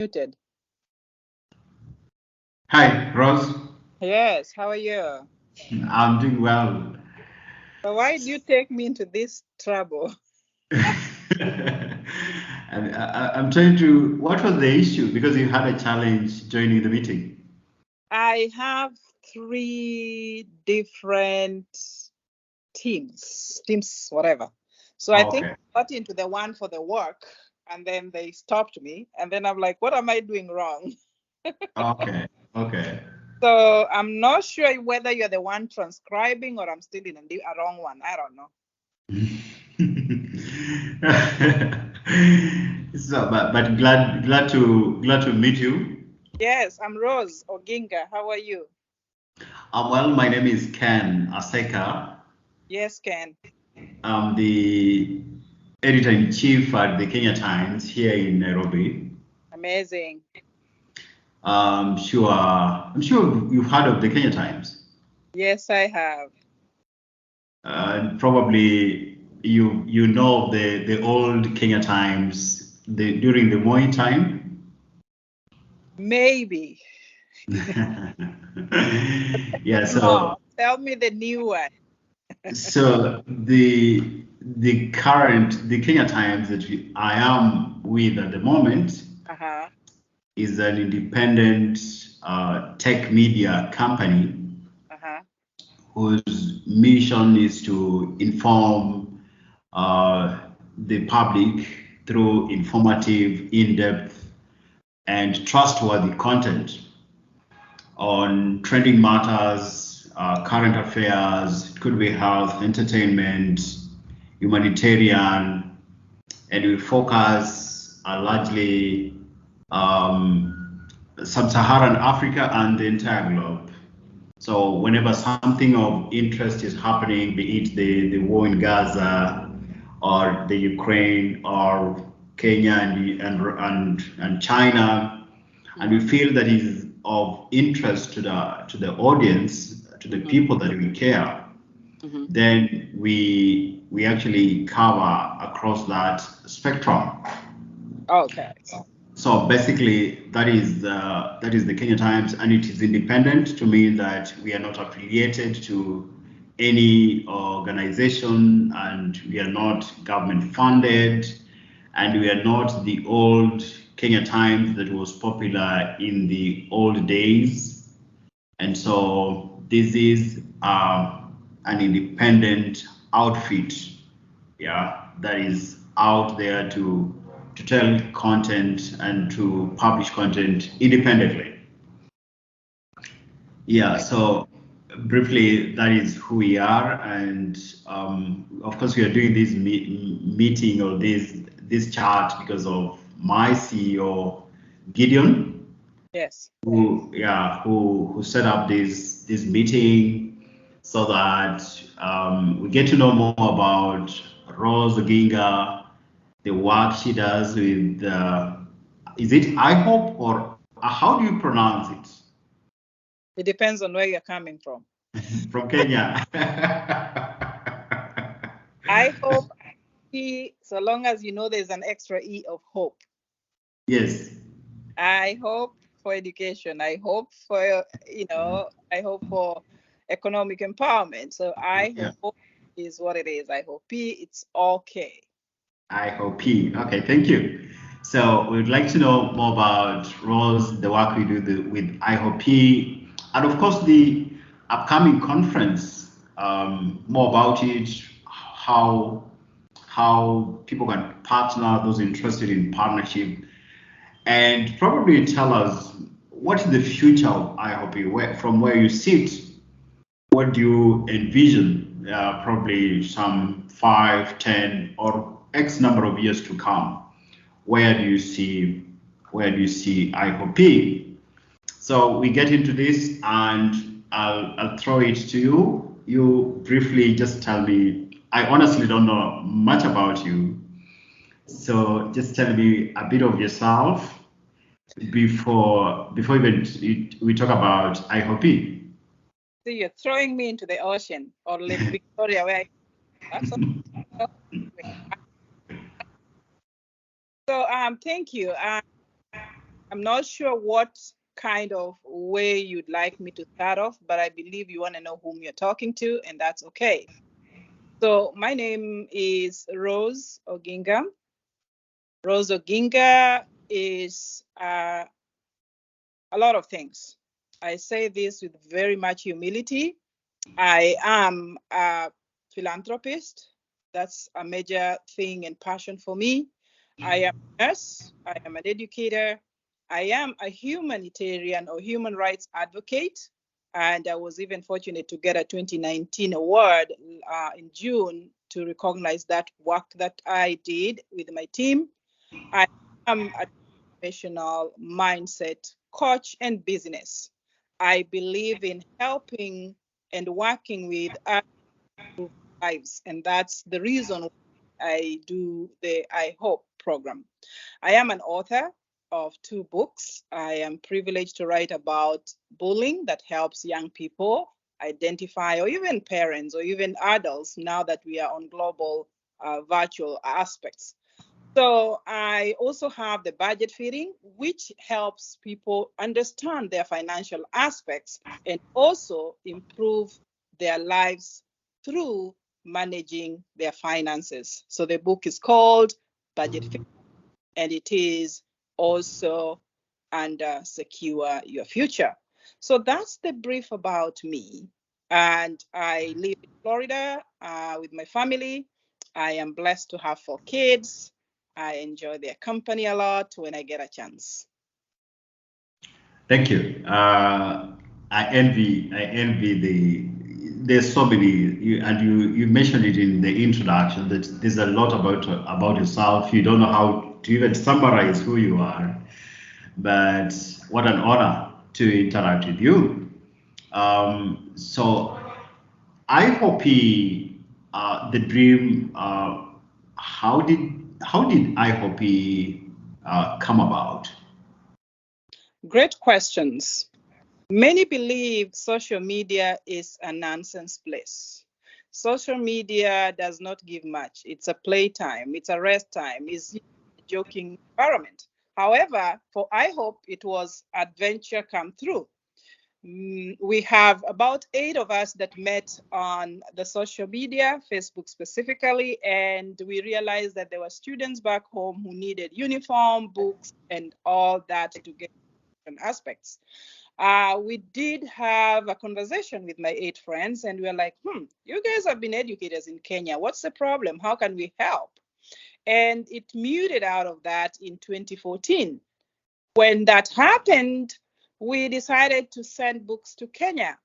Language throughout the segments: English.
Muted. Hi, Rose. Yes, how are you? I'm doing well. But why do you take me into this trouble? I'm trying to. What was the issue? Because you had a challenge joining the meeting. I have three different teams, whatever. So I think Okay. I got into the one for the work and then they stopped me. And then I'm like, what am I doing wrong? Okay. Okay. So I'm not sure whether you're the one transcribing or I'm still in a wrong one. I don't know. but glad to meet you. Yes, I'm Rose Oginga. How are you? Well, my name is Ken Aseka. Yes, Ken. I'm the editor-in-chief at the Kenya Times here in Nairobi. Amazing. I'm sure you've heard of the Kenya Times. Yes, I have. Probably you know the old Kenya Times during the Moi time. Maybe. Yeah, No, so tell me the new one. so the Kenya Times that I am with at the moment Uh-huh. is an independent tech media company Uh-huh. whose mission is to inform the public through informative, in-depth, and trustworthy content on trending matters, current affairs. It could be health, entertainment, humanitarian, and we focus largely sub-Saharan Africa and the entire globe. So whenever something of interest is happening, be it the war in Gaza or the Ukraine or Kenya and China, and we feel that is of interest to the audience, to the Mm-hmm. people that we care, Mm-hmm. then we actually cover across that spectrum. Okay. So basically, that is the Kenya Times, and it is independent to mean that we are not affiliated to any organization, and we are not government funded, and we are not the old Kenya Times that was popular in the old days. And so this is an independent outfit, yeah, that is out there to tell content and to publish content independently. Yeah, Okay. so briefly, that is who we are, and of course, we are doing this meeting or this chat because of my CEO, Gideon, Yes. who set up this meeting so that we get to know more about Rose Oginga, the work she does with is it IHOPE or how do you pronounce it? It depends on where you're coming from. From Kenya. I hope so long as you know there's an extra E of hope. Yes. I hope for education. I hope for, I hope for economic empowerment. So I Yeah. hope is what it is. I hope it's okay. IHOPE. Okay, thank you. So we'd like to know more about Rose, the work we do with IHOPE, and of course the upcoming conference. More about it, how people can partner, those interested in partnership, and probably tell us what is the future of IHOPE, from where you sit, what do you envision, probably some 5, 10, or X number of years to come? Where do you see IHOPE? So we get into this, and I'll throw it to you. You briefly just tell me. I honestly don't know much about you, so just tell me a bit of yourself before even we talk about IHOPE. So you're throwing me into the ocean or Lake Victoria where that's all. So thank you. I'm not sure what kind of way you'd like me to start off, but I believe you want to know whom you're talking to, and that's okay. So my name is Rose Oginga. Rose Oginga is a lot of things. I say this with very much humility. I am a philanthropist. That's a major thing and passion for me. I am a nurse. I am an educator. I am a humanitarian or human rights advocate. And I was even fortunate to get a 2019 award in June to recognize that work that I did with my team. I am a professional mindset coach and business. I believe in helping and working with others to improve lives, and that's the reason I do the I Hope program. I am an author of 2 books. I am privileged to write about bullying that helps young people identify, or even parents, or even adults, now that we are on global virtual aspects. So I also have the budget feeding, which helps people understand their financial aspects and also improve their lives through managing their finances. So the book is called Budget Feeding, and it is also under Secure Your Future. So that's the brief about me. And I live in Florida with my family. I am blessed to have 4 kids. I enjoy their company a lot when I get a chance. Thank you. I envy there's so many, you mentioned it in the introduction that there's a lot about yourself. You don't know how to even summarize who you are, but what an honor to interact with you. So I hope the dream. How did IHOPE come about? Great questions. Many believe social media is a nonsense place. Social media does not give much. It's a playtime, it's a rest time, it's a joking environment. However, for I Hope, it was adventure come through. We have about 8 of us that met on the social media, Facebook specifically, and we realized that there were students back home who needed uniform, books, and all that to get different aspects. We did have a conversation with my 8 friends, and we were like, you guys have been educators in Kenya. What's the problem? How can we help? And it muted out of that in 2014. When that happened, we decided to send books to Kenya.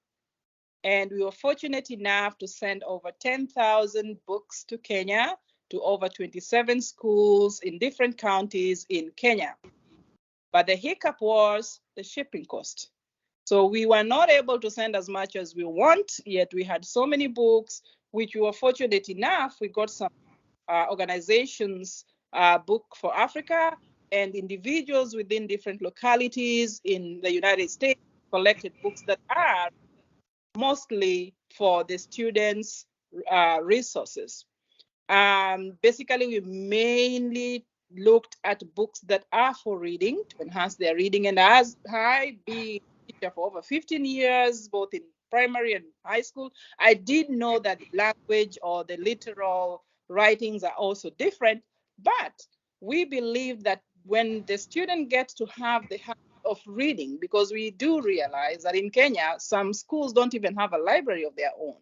And we were fortunate enough to send over 10,000 books to Kenya, to over 27 schools in different counties in Kenya. But the hiccup was the shipping cost. So we were not able to send as much as we want, yet we had so many books, which we were fortunate enough. We got some organizations book for Africa, and individuals within different localities in the United States collected books that are mostly for the students' resources. Basically, we mainly looked at books that are for reading, to enhance their reading. And as I being a teacher for over 15 years, both in primary and high school, I did know that the language or the literal writings are also different. But we believe that when the student gets to have the habit of reading, because we do realize that in Kenya, some schools don't even have a library of their own.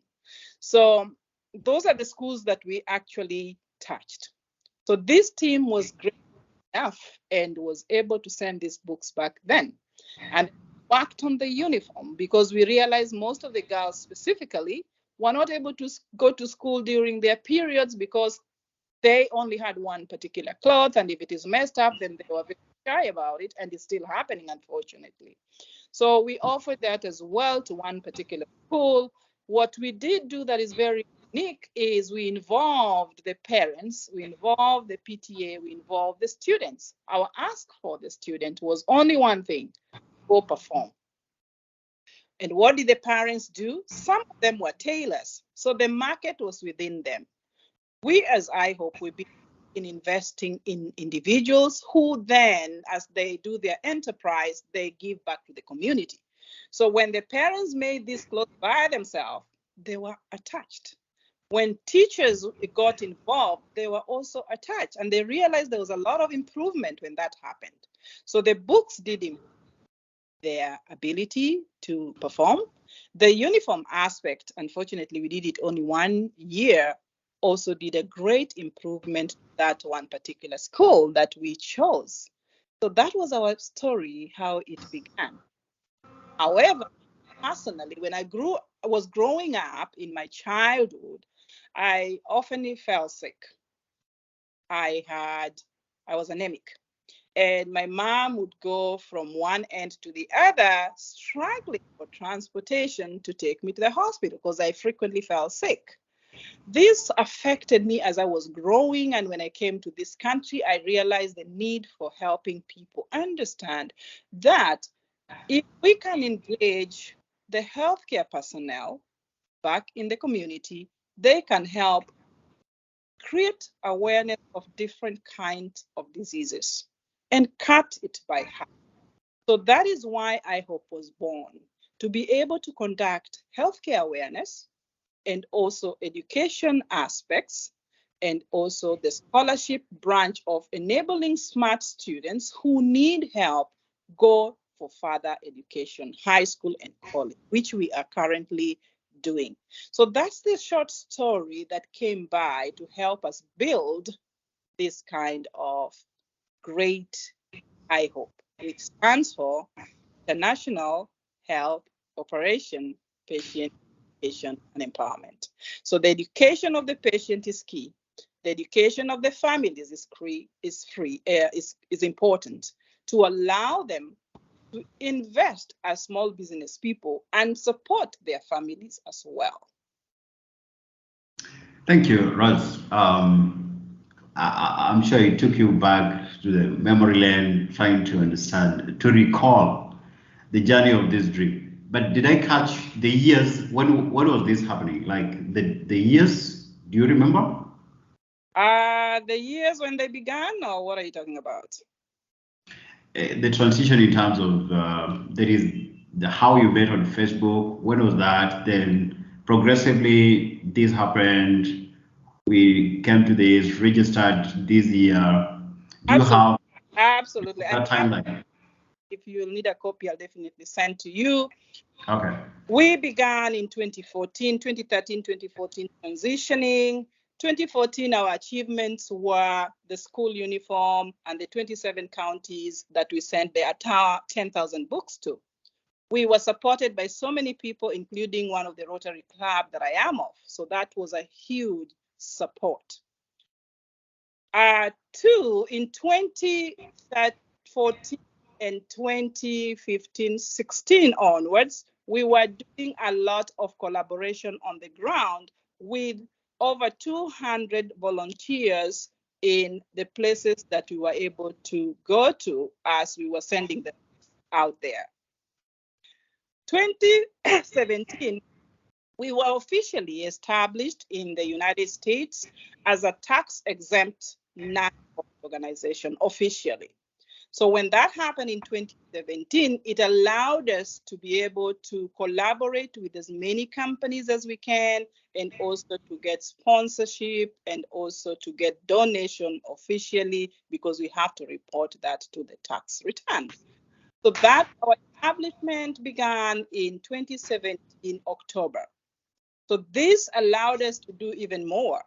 So those are the schools that we actually touched. So this team was great enough and was able to send these books back then, and worked on the uniform, because we realized most of the girls specifically were not able to go to school during their periods because they only had one particular cloth, and if it is messed up, then they were very shy about it, and it's still happening, unfortunately. So we offered that as well to one particular school. What we did do that is very unique is we involved the parents, we involved the PTA, we involved the students. Our ask for the student was only one thing: go perform. And what did the parents do? Some of them were tailors, so the market was within them. We as I Hope, we in investing in individuals who then, as they do their enterprise, they give back to the community. So when the parents made these clothes by themselves, they were attached. When teachers got involved, they were also attached, and they realized there was a lot of improvement when that happened. So the books did improve their ability to perform. The uniform aspect, unfortunately, we did it only 1 year, also did a great improvement to that one particular school that we chose. So that was our story, how it began. However, personally, when I was growing up in my childhood, I often fell sick. I was anemic. And my mom would go from one end to the other, struggling for transportation to take me to the hospital because I frequently fell sick. This affected me as I was growing. And when I came to this country, I realized the need for helping people understand that if we can engage the healthcare personnel back in the community, they can help create awareness of different kinds of diseases and cut it by half. So that is why IHOPE was born, to be able to conduct healthcare awareness and also education aspects, and also the scholarship branch of enabling smart students who need help go for further education, high school and college, which we are currently doing. So that's the short story that came by to help us build this kind of great IHOPE, which stands for International Health Operation Patient Education and Empowerment. So the education of the patient is key. The education of the families is important to allow them to invest as small business people and support their families as well. Thank you, Roz. I'm sure it took you back to the memory lane trying to understand, to recall the journey of this dream. But did I catch the years? When was this happening? Like the years? Do you remember? The years when they began, or what are you talking about? The transition in terms of there is the how you met on Facebook. When was that? Then progressively this happened. We came to this, registered this year. Do you Absolutely. have Absolutely. that timeline? If you need a copy, I'll definitely send to you. Okay. We began in 2014, 2013, 2014 transitioning. 2014, our achievements were the school uniform and the 27 counties that we sent the entire 10,000 books to. We were supported by so many people, including one of the Rotary Club that I am of. So that was a huge support. Two, in 2014 and 2015, 16 onwards, we were doing a lot of collaboration on the ground with over 200 volunteers in the places that we were able to go to as we were sending them out there. 2017, we were officially established in the United States as a tax-exempt non-profit organization officially. So when that happened in 2017, it allowed us to be able to collaborate with as many companies as we can, and also to get sponsorship and also to get donation officially, because we have to report that to the tax return. So that our establishment began in 2017 October. So this allowed us to do even more.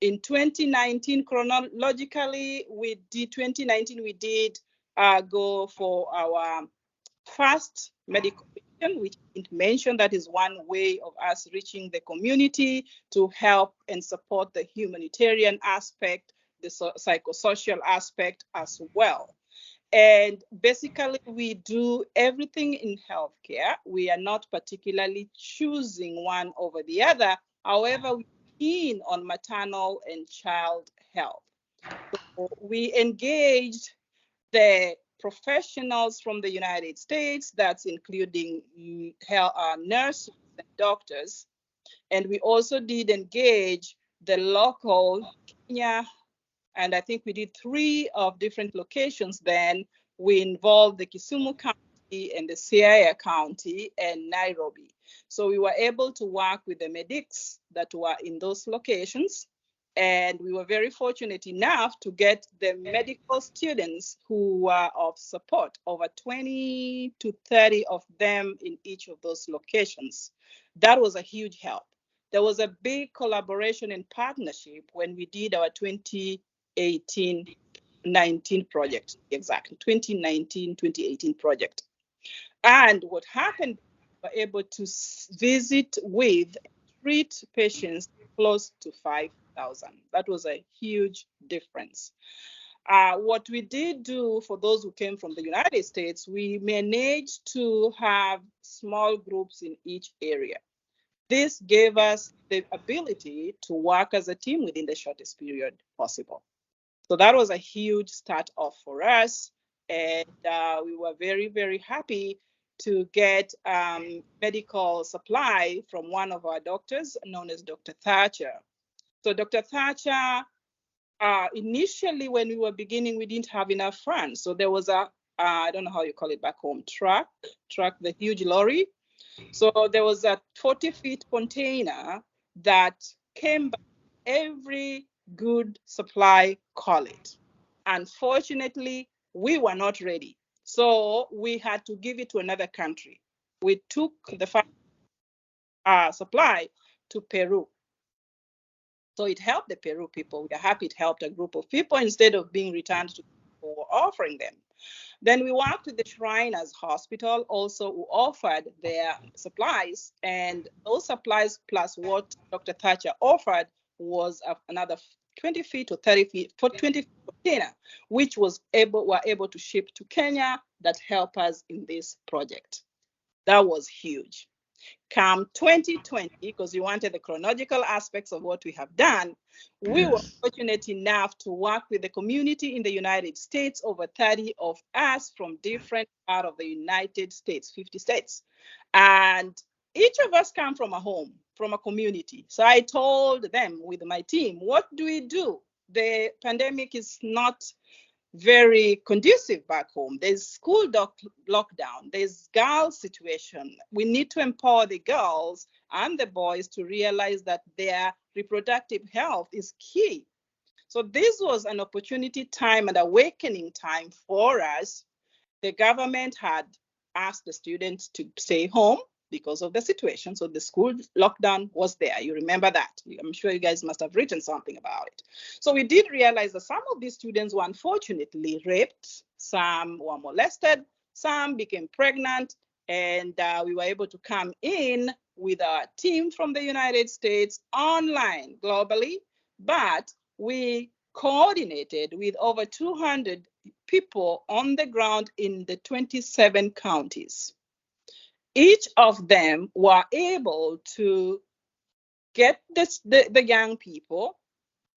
In 2019, chronologically, we did go for our first medical mission, which I didn't mention. That is one way of us reaching the community to help and support the humanitarian aspect, the psychosocial aspect as well. And basically, we do everything in healthcare. We are not particularly choosing one over the other. However, we're keen on maternal and child health. So we engaged the professionals from the United States, that's including nurses and doctors. And we also did engage the local Kenya And I think we did 3 of different locations then. We involved the Kisumu County and the Siaya County and Nairobi. So we were able to work with the medics that were in those locations. And we were very fortunate enough to get the medical students who were of support, over 20 to 30 of them in each of those locations. That was a huge help. There was a big collaboration and partnership when we did our 2018-19 project, exactly, 2019-2018 project. And what happened, we were able to visit with, treat patients close to 5,000. That was a huge difference. What we did do for those who came from the United States, we managed to have small groups in each area. This gave us the ability to work as a team within the shortest period possible. So that was a huge start off for us. And we were very, very happy to get medical supply from one of our doctors known as Dr. Thatcher. So Dr. Thatcher, initially when we were beginning, we didn't have enough funds. So there was a, I don't know how you call it back home, truck, the huge lorry. So there was a 40-foot container that came by every good supply call it. Unfortunately, we were not ready. So we had to give it to another country. We took the supply to Peru. So it helped the Peru people. We are happy it helped a group of people instead of being returned to people who were offering them. Then we worked with the Shriners Hospital also, who offered their supplies, and those supplies plus what Dr. Thatcher offered was another 20 feet or 30 feet for 20 feet container, which were able to ship to Kenya that helped us in this project. That was huge. Come 2020, because we wanted the chronological aspects of what we have done, we were fortunate enough to work with the community in the United States, over 30 of us from different parts of the United States, 50 states. And each of us come from a home, from a community. So I told them with my team, what do we do? The pandemic is not very conducive back home. There's school lockdown, there's girls situation. We need to empower the girls and the boys to realize that their reproductive health is key. So this was an opportunity time and awakening time for us. The government had asked the students to stay home because of the situation. So the school lockdown was there. You remember that. I'm sure you guys must have written something about it. So we did realize that some of these students were unfortunately raped, some were molested, some became pregnant, and we were able to come in with our team from the United States online globally, but we coordinated with over 200 people on the ground in the 27 counties. Each of them were able to get the young people.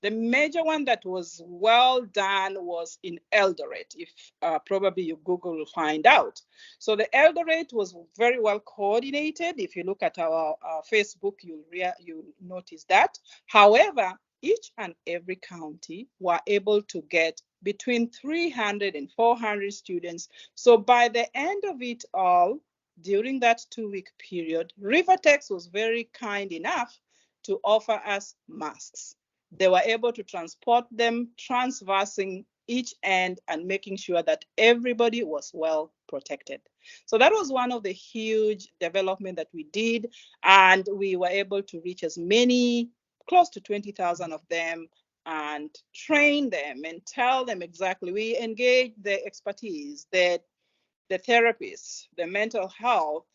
The major one that was well done was in Eldoret. If probably you Google will find out. So the Eldoret was very well coordinated. If you look at our Facebook, you'll notice that. However, each and every county were able to get between 300 and 400 students. So by the end of it all, during that 2-week period, Rivertex was very kind enough to offer us masks. They were able to transport them, transversing each end and making sure that everybody was well protected. So that was one of the huge development that we did, and we were able to reach as many, close to 20,000 of them, and train them and tell them exactly. We engage the expertise, the therapists, the mental health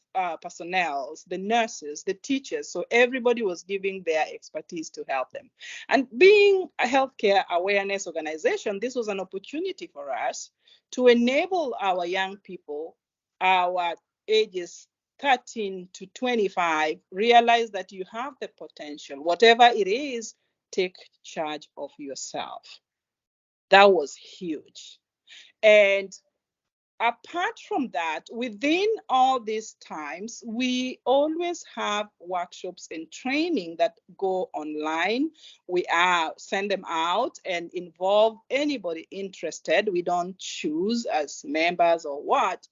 personnel, the nurses, the teachers. So everybody was giving their expertise to help them. And being a healthcare awareness organization, this was an opportunity for us to enable our young people, our ages 13 to 25, realize that you have the potential. Whatever it is, take charge of yourself. That was huge. And apart from that, within all these times, we always have workshops and training that go online. We send them out and involve anybody interested. We don't choose as members or what.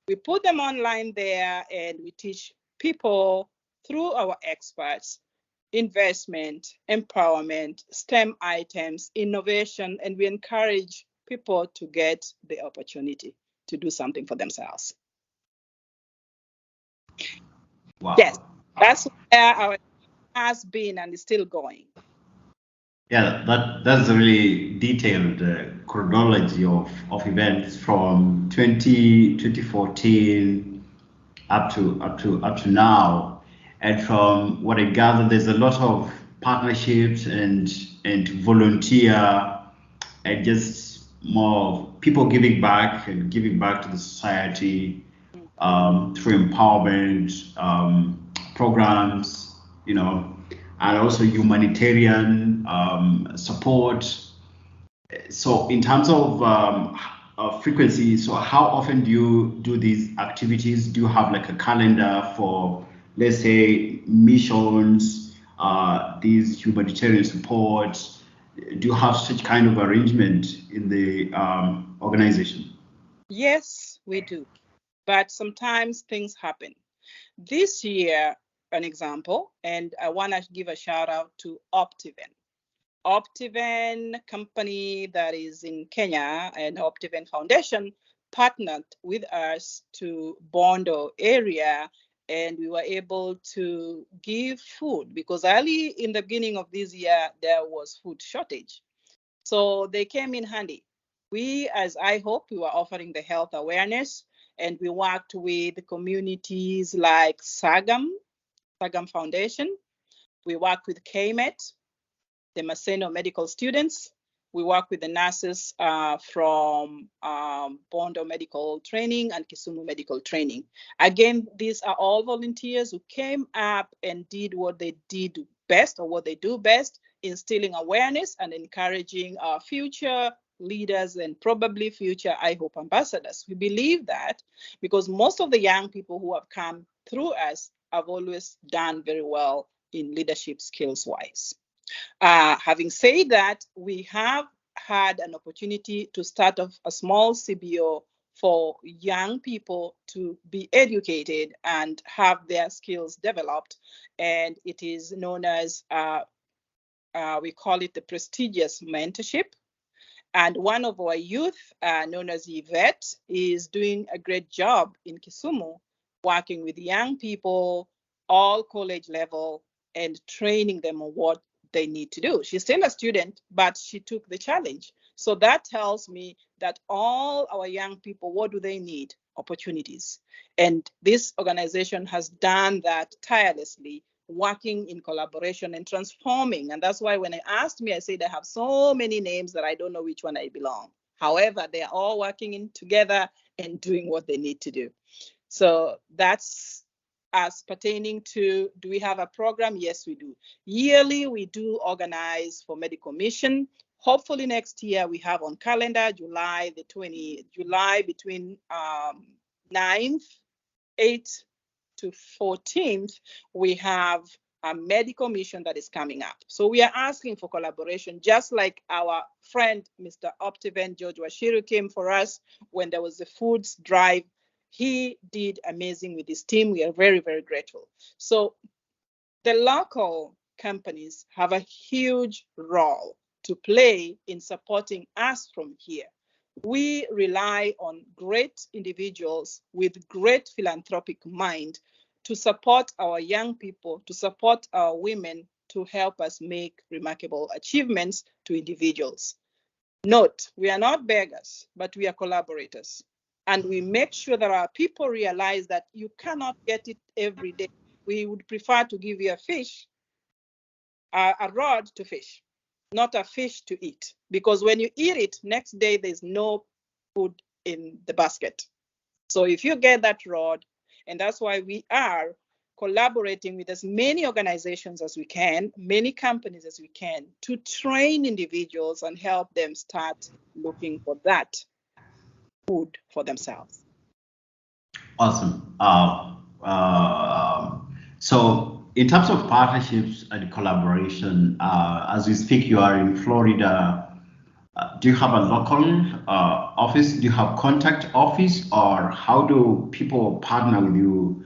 We put them online there and we teach people through our experts investment, empowerment, STEM items, innovation, and we encourage people to get the opportunity to do something for themselves. Wow. Yes, that's where our has been and is still going. Yeah, that's a really detailed chronology of events from 2014 up to now. And from what I gather, there's a lot of partnerships and volunteer and just more people giving back and giving back to the society through empowerment programs, and also humanitarian support. So in terms of frequency, so how often do you do these activities? Do you have like a calendar for, let's say, missions, these humanitarian supports? Do you have such kind of arrangement in the organization? Yes, we do. But sometimes things happen. This year, an example, and I want to give a shout out to Optiven. Optiven company that is in Kenya and Optiven Foundation partnered with us to Bondo area, and we were able to give food because early in the beginning of this year there was food shortage. So they came in handy. We as IHOPE, we were offering the health awareness, and we worked with communities like Sagam Foundation. We worked with KMET, the Maseno medical students. We work with the nurses from Bondo Medical Training and Kisumu Medical Training. Again, these are all volunteers who came up and did what they did best or what they do best, instilling awareness and encouraging our future leaders and probably future IHOPE ambassadors. We believe that because most of the young people who have come through us have always done very well in leadership skills wise. Having said that, we have had an opportunity to start off a small CBO for young people to be educated and have their skills developed. And it is known as, we call it the prestigious mentorship. And one of our youth, known as Yvette, is doing a great job in Kisumu, working with young people, all college level, and training them on what they need to do. She's still a student, but she took the challenge. So that tells me that all our young people, what do they need? Opportunities. And this organization has done that tirelessly, working in collaboration and transforming. And that's why when I asked me, I said I have so many names that I don't know which one I belong. However, they are all working in together and doing what they need to do. So that's as pertaining to, do we have a program? Yes, we do. Yearly, we do organize for medical mission. Hopefully next year we have on calendar July between 9th, 8th to 14th, we have a medical mission that is coming up. So we are asking for collaboration, just like our friend, Mr. Optiven George Washiru came for us when there was the foods drive. He did amazing with his team. We are very, very grateful. So the local companies have a huge role to play in supporting us from here. We rely on great individuals with great philanthropic mind to support our young people, to support our women, to help us make remarkable achievements to individuals. Note, we are not beggars, but we are collaborators. And we make sure that our people realize that you cannot get it every day. We would prefer to give you a fish, a rod to fish, not a fish to eat. Because when you eat it, next day there's no food in the basket. So if you get that rod, and that's why we are collaborating with as many organizations as we can, many companies as we can, to train individuals and help them start looking for that. food for themselves. Awesome. So in terms of partnerships and collaboration, as we speak, you are in Florida. Do you have a local office? Do you have contact office, or how do people partner with you?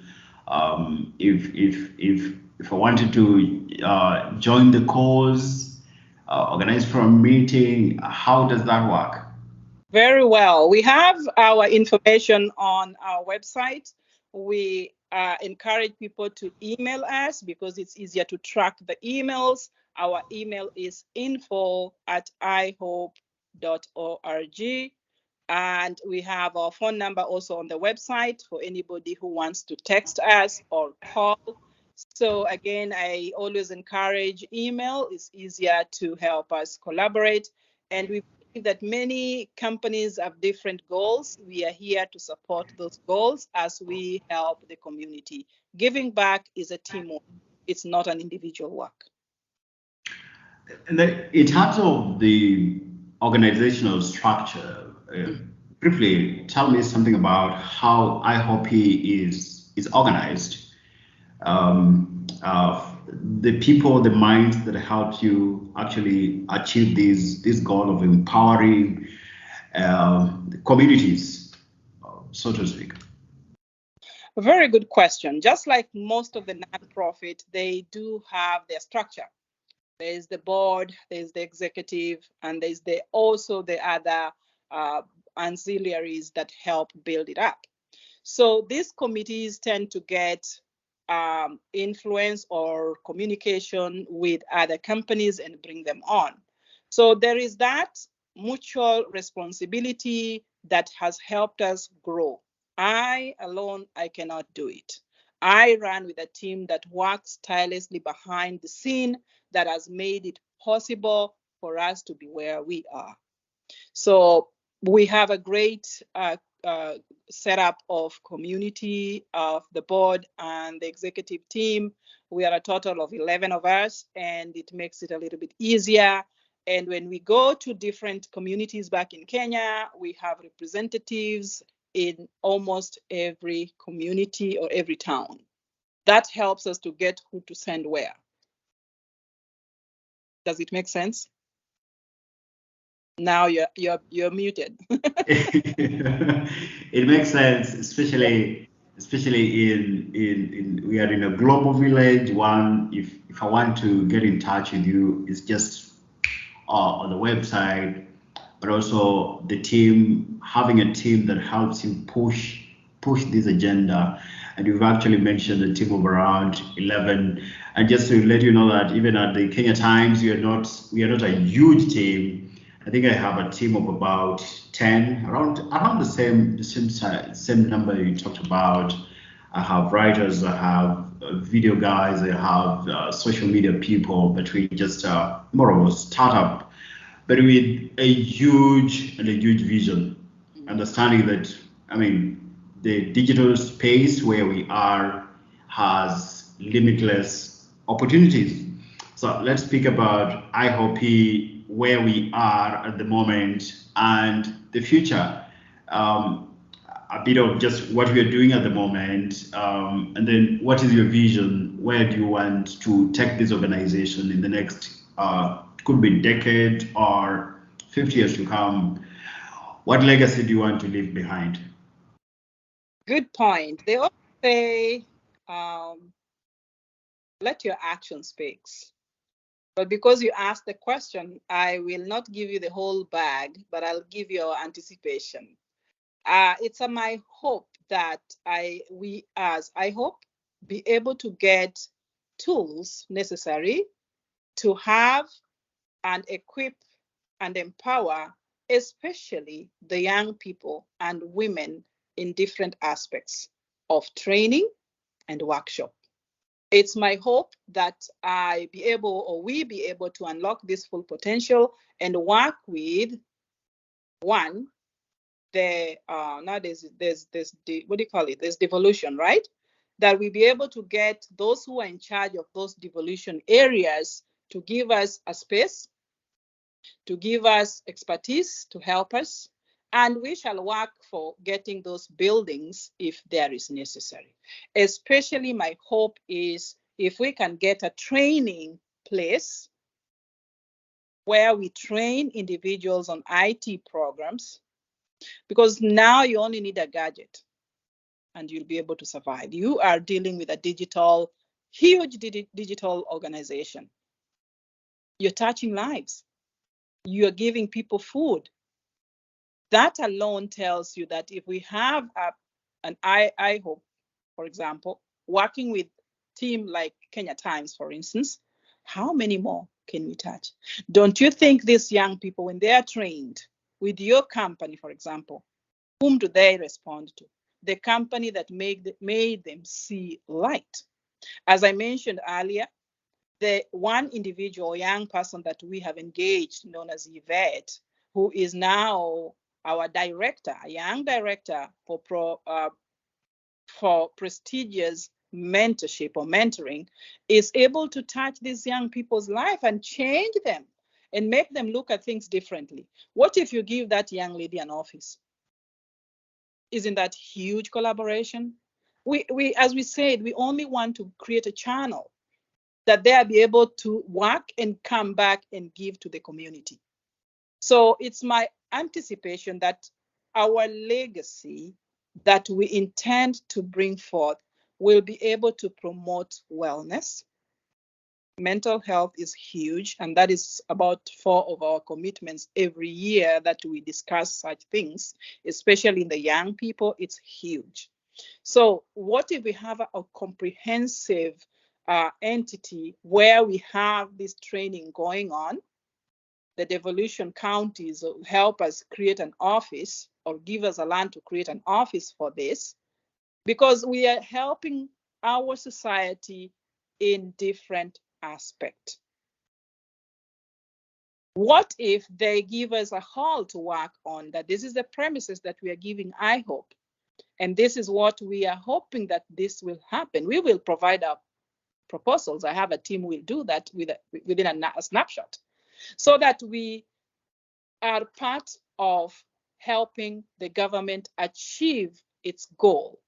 If I wanted to join the cause, organize for a meeting, how does that work? Very well. We have our information on our website. We encourage people to email us because it's easier to track the emails. Our email is info@ihope.org. And we have our phone number also on the website for anybody who wants to text us or call. So again, I always encourage email. It's easier to help us collaborate. And we believe that many companies have different goals. We are here to support those goals as we help the community. Giving back is a teamwork. It's not an individual work. And then in terms of the organizational structure, briefly tell me something about how IHOPE is organized. The people, the minds that help you actually achieve this goal of empowering the communities, so to speak. A very good question. Just like most of the nonprofit, they do have their structure. There's the board, there's the executive, and there's also the other ancillaries that help build it up. So these committees tend to get influence or communication with other companies and bring them on. So there is that mutual responsibility that has helped us grow. I alone, I cannot do it. I run with a team that works tirelessly behind the scene that has made it possible for us to be where we are. So we have a great setup of community of the board and the executive team. We are a total of 11 of us, and it makes it a little bit easier. And when we go to different communities back in Kenya, we have representatives in almost every community or every town. That helps us to get who to send where. Does it make sense? Now you're muted. It makes sense, especially in we are in a global village. One, if I want to get in touch with you, it's just on the website, but also the team, having a team that helps you push this agenda. And you've actually mentioned a team of around 11. And just to let you know that even at the Kenya Times, we are not a huge team. I think I have a team of about 10, around the same number you talked about. I have writers, I have video guys, I have social media people, but we just more of a startup, but with a huge vision, understanding that, I mean, the digital space where we are has limitless opportunities. So let's speak about IHOPE, where we are at the moment and the future. A bit of just what we are doing at the moment, and then what is your vision? Where do you want to take this organization in the next, could be decade or 50 years to come? What legacy do you want to leave behind? Good point. They always say, let your action speak. But because you asked the question, I will not give you the whole bag, but I'll give you anticipation. It's my hope that we as IHOPE be able to get tools necessary to have and equip and empower, especially the young people and women in different aspects of training and workshop. It's my hope that we be able to unlock this full potential and work with one, now there's what do you call it? There's devolution, right? That we be able to get those who are in charge of those devolution areas to give us a space, to give us expertise to help us, And we shall work for getting those buildings if there is necessary. Especially my hope is if we can get a training place where we train individuals on IT programs, because now you only need a gadget and you'll be able to survive. You are dealing with a huge digital organization. You're touching lives. You're giving people food. That alone tells you that if we have an IHOPE, for example, working with team like Kenya Times, for instance, how many more can we touch? Don't you think these young people, when they are trained with your company, for example, whom do they respond to? The company that made them see light. As I mentioned earlier, the one individual young person that we have engaged, known as Yvette, who is now our director, a young director for prestigious mentorship or mentoring, is able to touch these young people's life and change them and make them look at things differently. What if you give that young lady an office? Isn't that huge collaboration? We as we said, we only want to create a channel that they'll be able to work and come back and give to the community. So it's my anticipation that our legacy that we intend to bring forth will be able to promote wellness. Mental health is huge, and that is about 4 of our commitments every year that we discuss such things, especially in the young people. It's huge. So what if we have a comprehensive entity where we have this training going on? The devolution counties help us create an office or give us a land to create an office for this, because we are helping our society in different aspects. What if they give us a hall to work on, that this is the premises that we are giving IHOPE, and this is what we are hoping that this will happen. We will provide our proposals. I have a team who will do that within a snapshot, so that we are part of helping the government achieve its goal.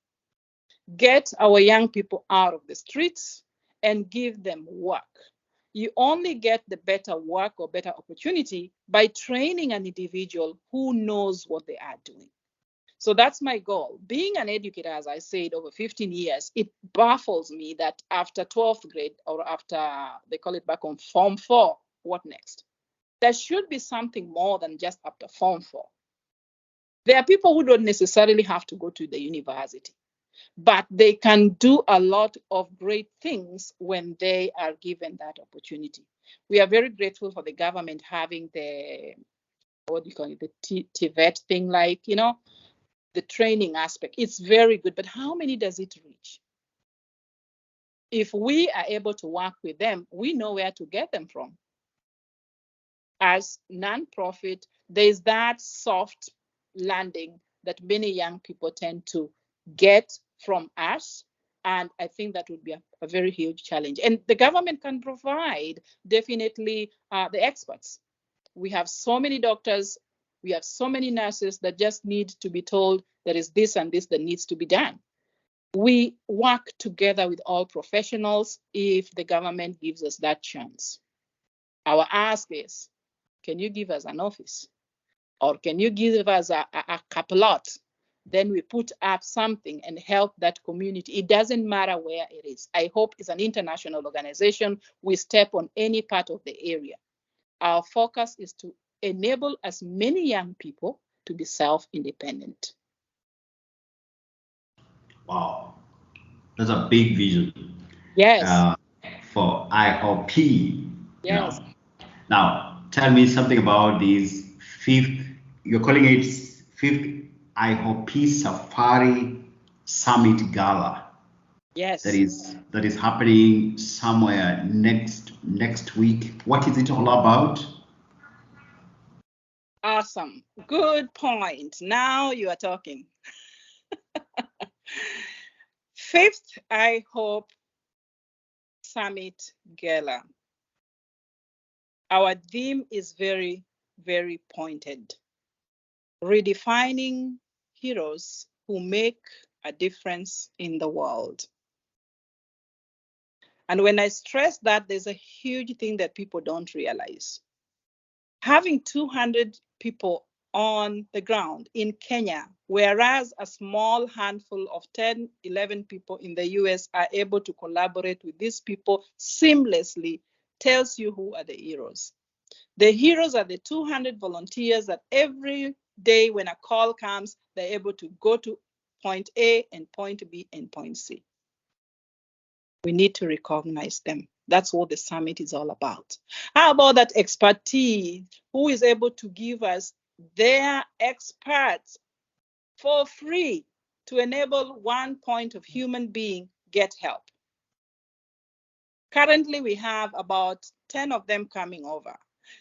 Get our young people out of the streets and give them work. You only get the better work or better opportunity by training an individual who knows what they are doing. So that's my goal. Being an educator, as I said, over 15 years, it baffles me that after 12th grade, or after they call it back on Form 4, what next? There should be something more than just after Form 4. There are people who don't necessarily have to go to the university, but they can do a lot of great things when they are given that opportunity. We are very grateful for the government having the, what do you call it, the TVET thing, like, the training aspect. It's very good, but how many does it reach? If we are able to work with them, we know where to get them from. As nonprofit, there's that soft landing that many young people tend to get from us. And I think that would be a very huge challenge. And the government can provide definitely the experts. We have so many doctors, we have so many nurses that just need to be told there is this and this that needs to be done. We work together with all professionals if the government gives us that chance. Our ask is, can you give us an office? Or can you give us a lot? Then we put up something and help that community. It doesn't matter where it is. IHOPE is an international organization. We step on any part of the area. Our focus is to enable as many young people to be self-independent. Wow, that's a big vision. Yes. For IHOPE. Yes. Now, tell me something about this fifth, you're calling it fifth IHOPE Safari Summit Gala. Yes. That is happening somewhere next week. What is it all about? Awesome. Good point. Now you are talking. Fifth IHOPE Summit Gala. Our theme is very, very pointed. redefining heroes who make a difference in the world. And when I stress that, there's a huge thing that people don't realize. Having 200 people on the ground in Kenya, whereas a small handful of 10, 11 people in the US are able to collaborate with these people seamlessly, tells you who are the heroes. The heroes are the 200 volunteers that every day when a call comes, they're able to go to point A and point B and point C. We need to recognize them. That's what the summit is all about. How about that expertise? Who is able to give us their experts for free to enable one point of human being get help? Currently, we have about 10 of them coming over.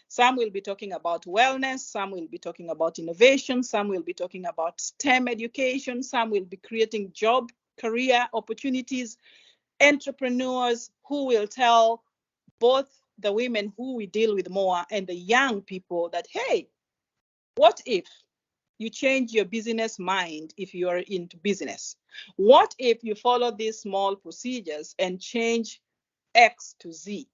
Some will be talking about wellness, some will be talking about innovation, some will be talking about STEM education, some will be creating job, career opportunities, entrepreneurs who will tell both the women who we deal with more and the young people that, hey, what if you change your business mind if you are into business? What if you follow these small procedures and change X to Z?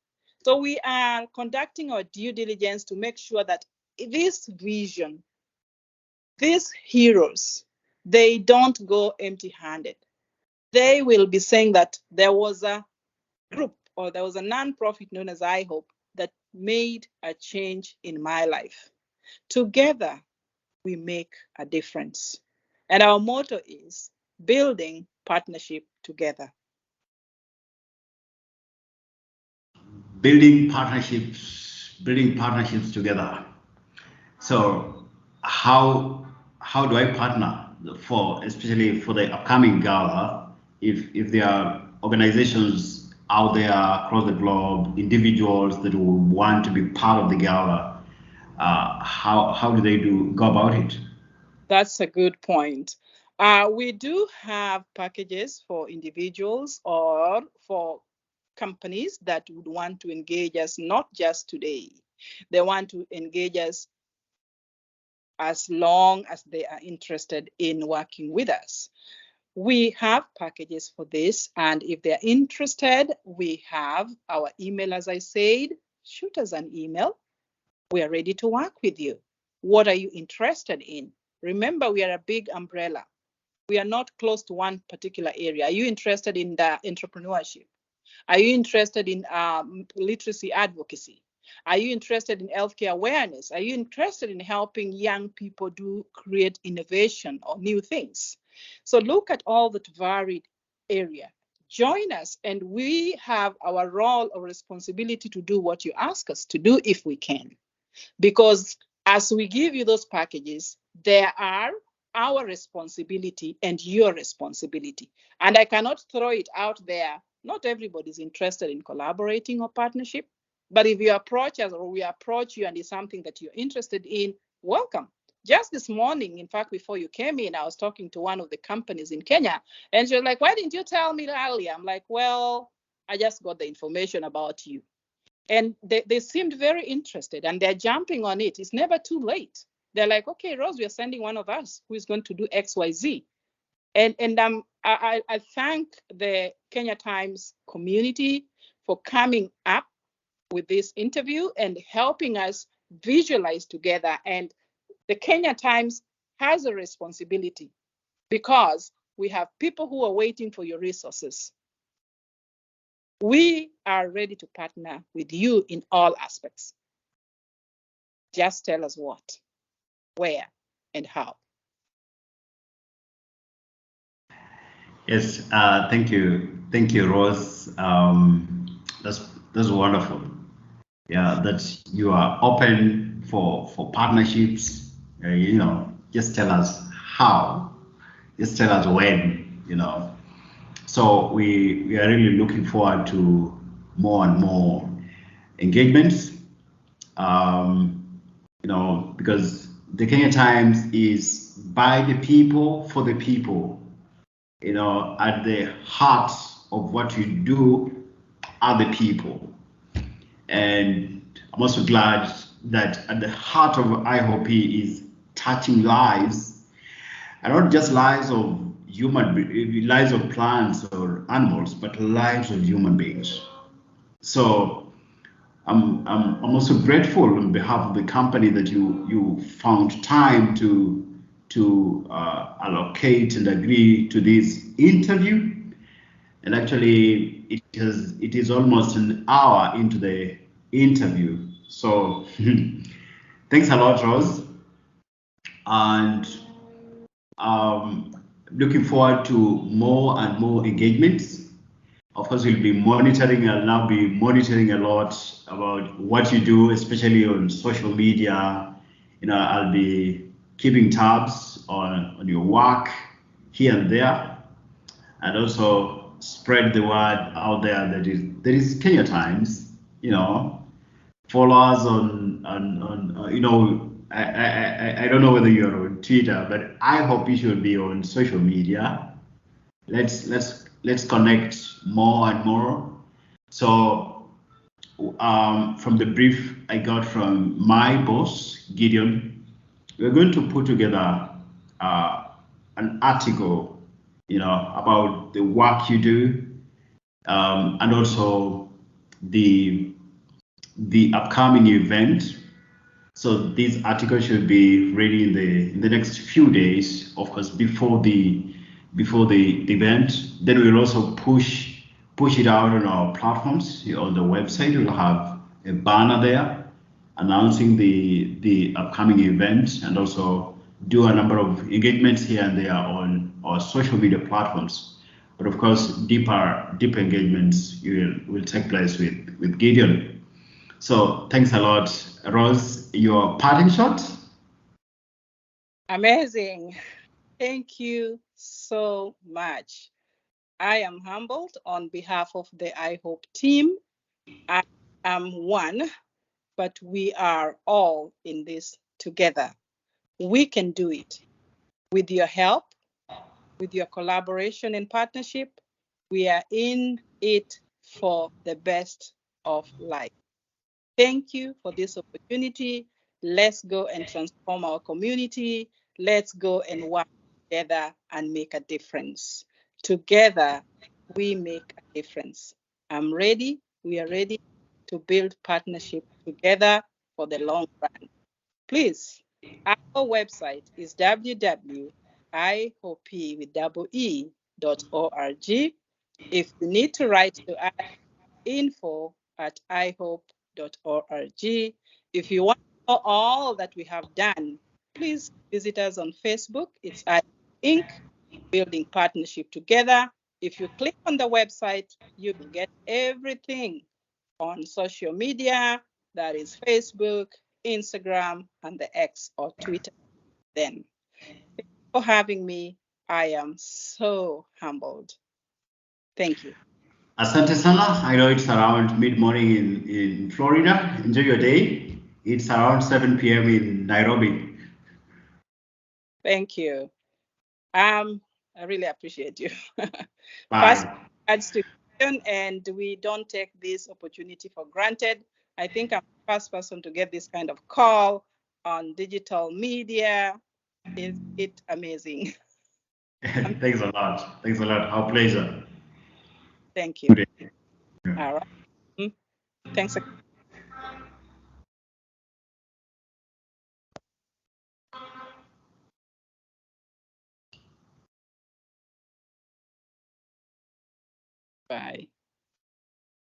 So we are conducting our due diligence to make sure that this vision, these heroes, they don't go empty-handed. They will be saying that there was a group or there was a nonprofit known as IHOPE that made a change in my life. Together, we make a difference. And our motto is building partnership together. Building partnerships together. So how do I partner especially for the upcoming gala, if there are organizations out there across the globe, individuals that will want to be part of the gala, how do they go about it? That's a good point. We do have packages for individuals or for companies that would want to engage us, not just today. They want to engage us as long as they are interested in working with us. We have packages for this, and if they're interested, we have our email, as I said. Shoot us an email. We are ready to work with you. What are you interested in? Remember, we are a big umbrella. We are not close to one particular area. Are you interested in the entrepreneurship? Are you interested in literacy advocacy? Are you interested in healthcare awareness? Are you interested in helping young people create innovation or new things? So look at all that varied area. Join us, and we have our role or responsibility to do what you ask us to do if we can. Because as we give you those packages, there are our responsibility and your responsibility. And I cannot throw it out there. Not everybody's interested in collaborating or partnership. But if you approach us or we approach you and it's something that you're interested in, welcome. Just this morning, in fact, before you came in, I was talking to one of the companies in Kenya, and she was like, why didn't you tell me earlier? I'm like, well, I just got the information about you. And they seemed very interested and they're jumping on it. It's never too late. They're like, okay, Rose, we are sending one of us who is going to do X, Y, Z. And I thank the Kenya Times community for coming up with this interview and helping us visualize together. And the Kenya Times has a responsibility because we have people who are waiting for your resources. We are ready to partner with you in all aspects. Just tell us what, where, and how. Yes, thank you, Rose. That's wonderful. Yeah, that you are open for partnerships. Just tell us how. Just tell us when. So we are really looking forward to more and more engagements. Because the Kenya Times is by the people, for the people. At the heart of what you do are the people. And I'm also glad that at the heart of IHOPE is touching lives, and not just lives of lives of plants or animals, but lives of human beings. So I'm also grateful on behalf of the company that you found time to allocate and agree to this interview. And actually, it is almost an hour into the interview. So thanks a lot, Rose, and looking forward to more and more engagements. Of course, we'll be monitoring. I'll now be monitoring a lot about what you do, especially on social media. I'll be keeping tabs on your work here and there, and also spread the word out there that is Kenya Times. Follow us on I don't know whether you're on Twitter, but I hope you should be on social media. Let's connect more and more. So from the brief I got from my boss Gideon, we're going to put together an article, about the work you do, and also the upcoming event. So this article should be ready in the next few days, of course, before the event. Then we'll also push it out on our platforms. On the website, we'll have a banner there announcing the upcoming event, and also do a number of engagements here and there on our social media platforms. But of course, deeper engagements will take place with Gideon. So thanks a lot, Rose. Your parting shot? Amazing. Thank you so much. I am humbled on behalf of the IHOPE team. I am one, but we are all in this together. We can do it. With your help, with your collaboration and partnership, we are in it for the best of life. Thank you for this opportunity. Let's go and transform our community. Let's go and work together and make a difference. Together, we make a difference. I'm ready. We are ready to build partnership together for the long run. Please, our website is www.ihopee.org. If you need to write to us, info@ihope.org. If you want to know all that we have done, please visit us on Facebook. It's Inc. Building Partnership Together. If you click on the website, you will get everything on social media. That is Facebook, Instagram, and the X or Twitter. Then, thank you for having me. I am so humbled. Thank you. Asante sana. I know it's around mid-morning in Florida. Enjoy your day. It's around 7 p.m. in Nairobi. Thank you. I really appreciate you. First, Bye. adds to and we don't take this opportunity for granted. I think I'm the first person to get this kind of call on digital media. Is it amazing? Thanks a lot. Thanks a lot. Our pleasure. Thank you. Good day. All right. Thanks again. Bye.